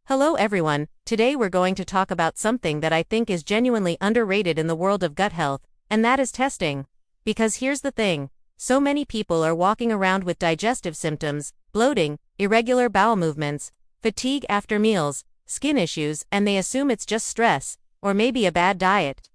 Hello everyone, today we're going to talk about something that I think is genuinely underrated in the world of gut health, and that is testing. Because here's the thing, so many people are walking around with digestive symptoms, bloating, irregular bowel movements, fatigue after meals, skin issues, and they assume it's just stress, or maybe a bad diet,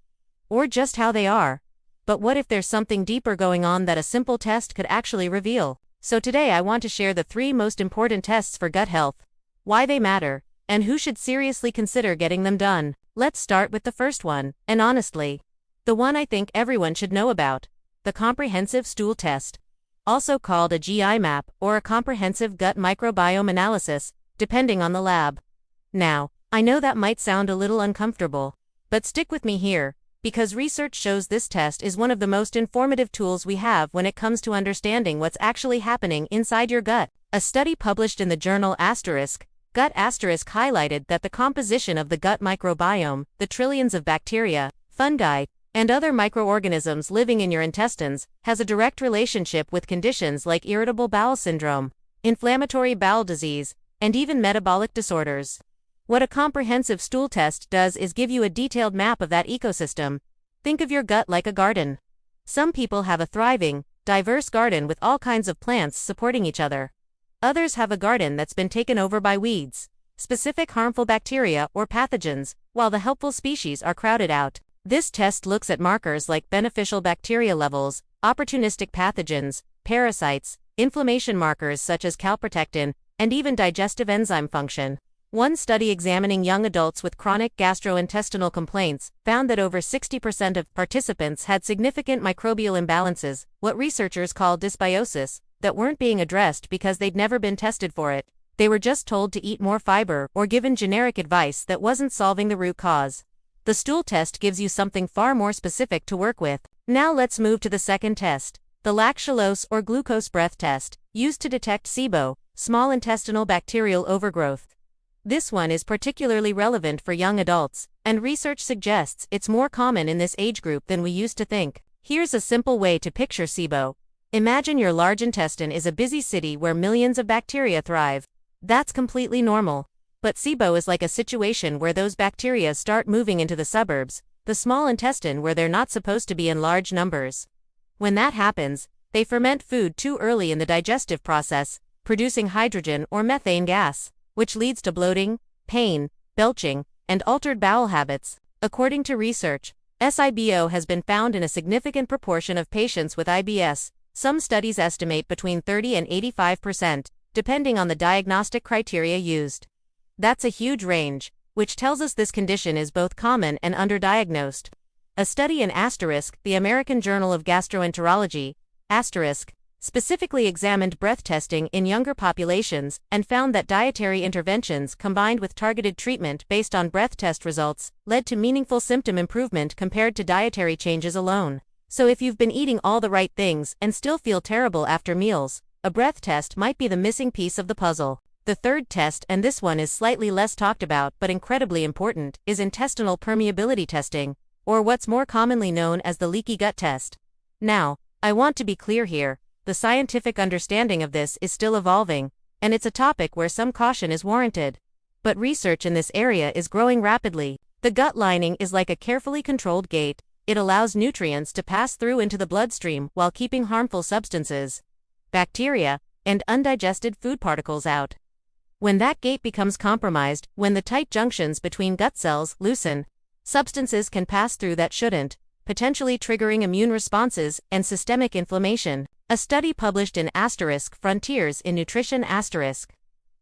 or just how they are. But what if there's something deeper going on that a simple test could actually reveal? So today I want to share the 3 most important tests for gut health, why they matter, and who should seriously consider getting them done. Let's start with the first one, and honestly, the one I think everyone should know about, the comprehensive stool test. Also called a GI map or a comprehensive gut microbiome analysis, depending on the lab. Now, I know that might sound a little uncomfortable, but stick with me here, because research shows this test is one of the most informative tools we have when it comes to understanding what's actually happening inside your gut. A study published in the journal Gut highlighted that the composition of the gut microbiome, the trillions of bacteria, fungi, and other microorganisms living in your intestines, has a direct relationship with conditions like irritable bowel syndrome, inflammatory bowel disease, and even metabolic disorders. What a comprehensive stool test does is give you a detailed map of that ecosystem. Think of your gut like a garden. Some people have a thriving, diverse garden with all kinds of plants supporting each other. Others have a garden that's been taken over by weeds, specific harmful bacteria or pathogens, while the helpful species are crowded out. This test looks at markers like beneficial bacteria levels, opportunistic pathogens, parasites, inflammation markers such as calprotectin, and even digestive enzyme function. One study examining young adults with chronic gastrointestinal complaints found that over 60% of participants had significant microbial imbalances, what researchers call dysbiosis, that weren't being addressed because they'd never been tested for it. They were just told to eat more fiber or given generic advice that wasn't solving the root cause. The stool test gives you something far more specific to work with. Now let's move to the second test, the lactulose or glucose breath test, used to detect SIBO, small intestinal bacterial overgrowth. This one is particularly relevant for young adults, and research suggests it's more common in this age group than we used to think. Here's a simple way to picture SIBO. Imagine your large intestine is a busy city where millions of bacteria thrive. That's completely normal. But SIBO is like a situation where those bacteria start moving into the suburbs, the small intestine where they're not supposed to be in large numbers. When that happens, they ferment food too early in the digestive process, producing hydrogen or methane gas, which leads to bloating, pain, belching, and altered bowel habits. According to research, SIBO has been found in a significant proportion of patients with IBS. Some studies estimate between 30 and 85%, depending on the diagnostic criteria used. That's a huge range, which tells us this condition is both common and underdiagnosed. A study in the American Journal of Gastroenterology, specifically examined breath testing in younger populations and found that dietary interventions combined with targeted treatment based on breath test results led to meaningful symptom improvement compared to dietary changes alone. So if you've been eating all the right things and still feel terrible after meals, a breath test might be the missing piece of the puzzle. The third test, and this one is slightly less talked about but incredibly important, is intestinal permeability testing, or what's more commonly known as the leaky gut test. Now, I want to be clear here, the scientific understanding of this is still evolving, and it's a topic where some caution is warranted. But research in this area is growing rapidly. The gut lining is like a carefully controlled gate. It allows nutrients to pass through into the bloodstream while keeping harmful substances, bacteria, and undigested food particles out. When that gate becomes compromised, when the tight junctions between gut cells loosen, substances can pass through that shouldn't, potentially triggering immune responses and systemic inflammation. A study published in Frontiers in Nutrition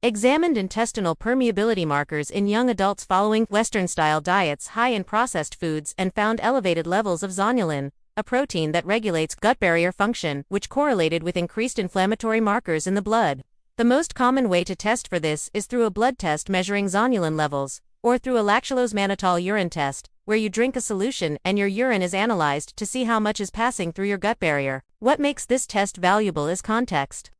examined intestinal permeability markers in young adults following Western-style diets high in processed foods and found elevated levels of zonulin, a protein that regulates gut barrier function, which correlated with increased inflammatory markers in the blood. The most common way to test for this is through a blood test measuring zonulin levels, or through a lactulose mannitol urine test, where you drink a solution and your urine is analyzed to see how much is passing through your gut barrier. What makes this test valuable is context.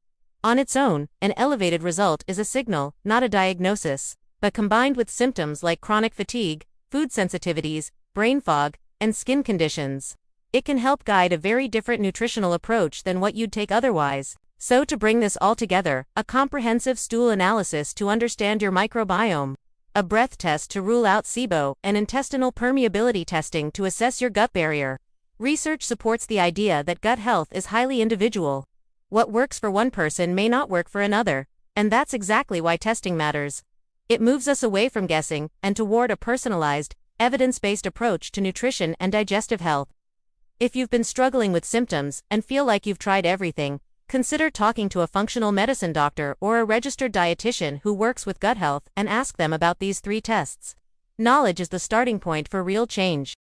On its own, an elevated result is a signal, not a diagnosis, but combined with symptoms like chronic fatigue, food sensitivities, brain fog, and skin conditions, it can help guide a very different nutritional approach than what you'd take otherwise. So to bring this all together, a comprehensive stool analysis to understand your microbiome. a breath test to rule out SIBO, and intestinal permeability testing to assess your gut barrier. Research supports the idea that gut health is highly individual. What works for one person may not work for another, and that's exactly why testing matters. It moves us away from guessing and toward a personalized, evidence-based approach to nutrition and digestive health. If you've been struggling with symptoms and feel like you've tried everything, consider talking to a functional medicine doctor or a registered dietitian who works with gut health and ask them about these 3 tests. Knowledge is the starting point for real change.